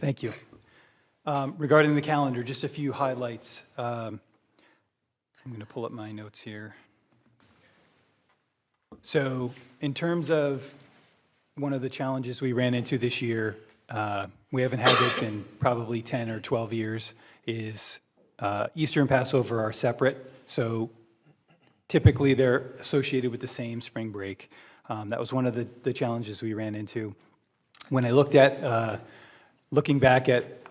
Thank you. Regarding the calendar, just a few highlights. I'm going to pull up my notes here. So in terms of one of the challenges we ran into this year, we haven't had this in probably 10 or 12 years, is Easter and Passover are separate. So typically they're associated with the same spring break. That was one of the challenges we ran into. When I looked at, looking back at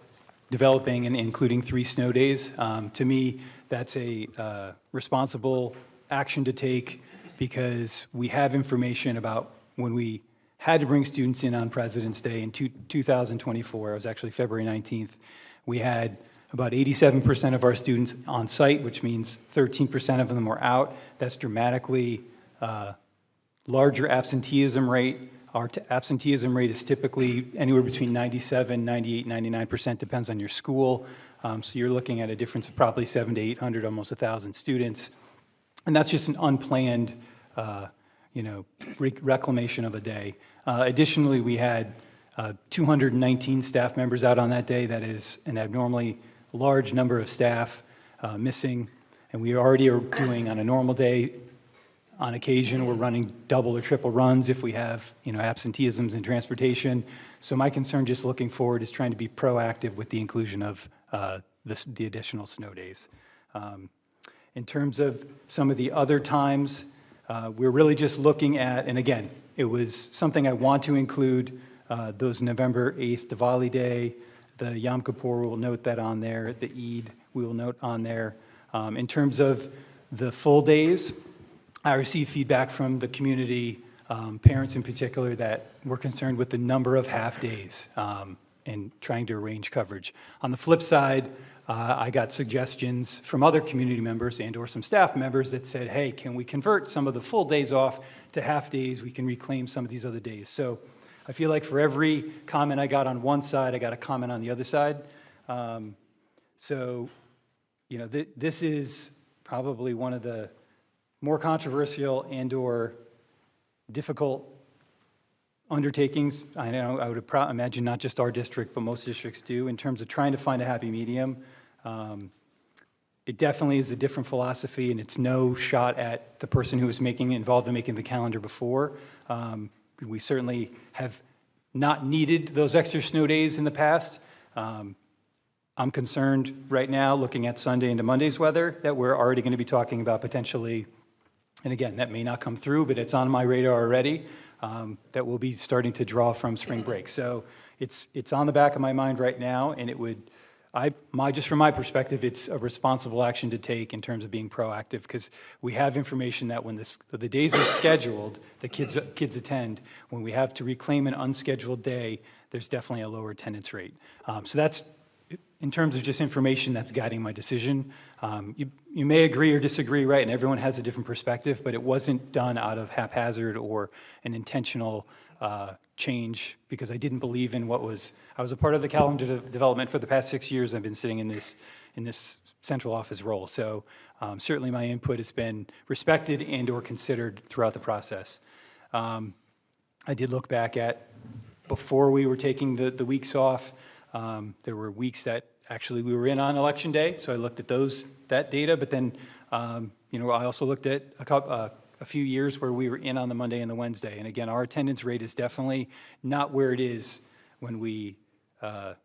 developing and including 3 snow days, to me, that's a responsible action to take because we have information about when we had to bring students in on President's Day in 2024, it was actually February 19th, we had about 87% of our students on site, which means 13% of them were out. That's dramatically larger absenteeism rate. Our absenteeism rate is typically anywhere between 97, 98, 99%, depends on your school. So you're looking at a difference of probably 700 to 800, almost 1,000 students. And that's just an unplanned, reclamation of a day. Additionally, we had 219 staff members out on that day. That is an abnormally large number of staff missing. And we already are doing on a normal day. On occasion, we're running double or triple runs if we have, absenteeisms in transportation. So my concern just looking forward is trying to be proactive with the inclusion of the additional snow days. In terms of some of the other times, we're really just looking at, and again, it was something I want to include, those November 8th Diwali Day, the Yom Kippur, we'll note that on there, the Eid, we will note on there. In terms of the full days, I received feedback from the community, parents in particular, that were concerned with the number of half days and trying to arrange coverage. On the flip side, I got suggestions from other community members and or some staff members that said, hey, can we convert some of the full days off to half days? We can reclaim some of these other days. So I feel like for every comment I got on one side, I got a comment on the other side. This is probably one of the more controversial and or difficult undertakings. I know I would imagine not just our district, but most districts do, in terms of trying to find a happy medium. It definitely is a different philosophy, and it's no shot at the person who was involved in making the calendar before. We certainly have not needed those extra snow days in the past. I'm concerned right now, looking at Sunday into Monday's weather, that we're already going to be talking about potentially, and again, that may not come through, but it's on my radar already, that we'll be starting to draw from spring break. So it's on the back of my mind right now, and it would, just from my perspective, it's a responsible action to take in terms of being proactive, because we have information that when the days are scheduled, the kids attend. When we have to reclaim an unscheduled day, there's definitely a lower attendance rate. So that's, in terms of just information, that's guiding my decision. You may agree or disagree, right? And everyone has a different perspective, but it wasn't done out of haphazard or an intentional change because I didn't believe in I was a part of the calendar development for the past 6 years. I've been sitting in this central office role. So certainly my input has been respected and or considered throughout the process. I did look back at before we were taking the weeks off. There were weeks that actually we were in on Election Day, so I looked at that data, but then, I also looked at a few years where we were in on the Monday and the Wednesday, and again, our attendance rate is definitely not where it is when we have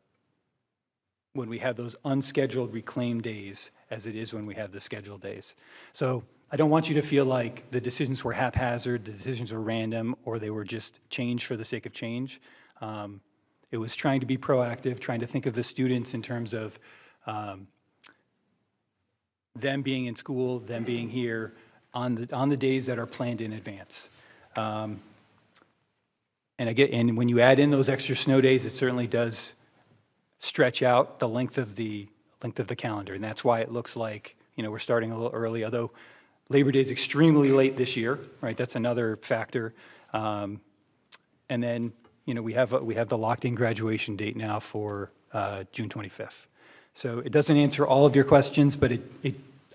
those unscheduled reclaimed days as it is when we have the scheduled days. So I don't want you to feel like the decisions were haphazard, the decisions were random, or they were just change for the sake of change. It was trying to be proactive, trying to think of the students in terms of them being in school, them being here on the days that are planned in advance. And when you add in those extra snow days, it certainly does stretch out the length of the calendar, and that's why it looks like we're starting a little early. Although Labor Day is extremely late this year, right? That's another factor. And then we have the locked-in graduation date now for June 25th. So it doesn't answer all of your questions, but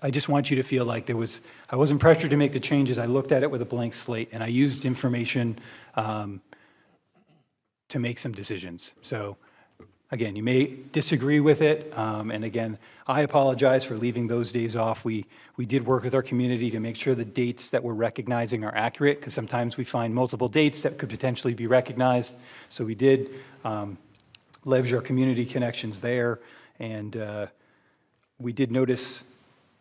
I just want you to feel like I wasn't pressured to make the changes. I looked at it with a blank slate, and I used information to make some decisions. So Again, you may disagree with it, and again, I apologize for leaving those days off. We did work with our community to make sure the dates that we're recognizing are accurate, because sometimes we find multiple dates that could potentially be recognized. So we did leverage our community connections there, and we did notice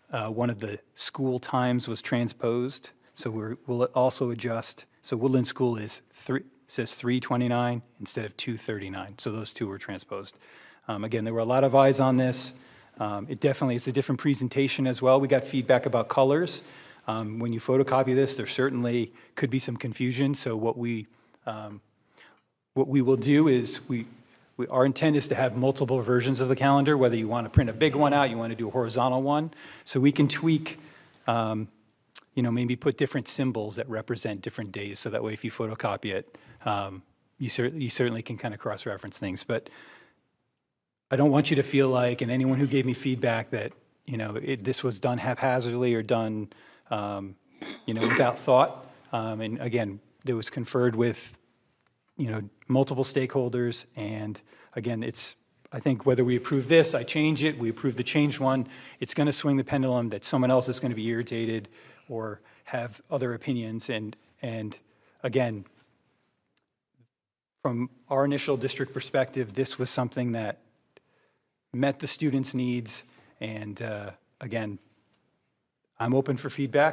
one of the school times was transposed, so we'll also adjust. So Woodland School says 3:29 instead of 2:39, so those two were transposed. Again, there were a lot of eyes on this. It definitely is a different presentation as well. We got feedback about colors. When you photocopy this, there certainly could be some confusion, so what we will do is our intent is to have multiple versions of the calendar, whether you want to print a big one out, you want to do a horizontal one, so we can tweak, maybe put different symbols that represent different days, so that way if you photocopy it, you certainly can kind of cross-reference things. But I don't want you to feel like, and anyone who gave me feedback that, this was done haphazardly or done, without thought. And again, it was conferred with, multiple stakeholders. And again, I think whether we approve this, I change it, we approve the changed one, it's going to swing the pendulum that someone else is going to be irritated or have other opinions. And again, from our initial district perspective, this was something that met the students' needs. And again, I'm open for feedback.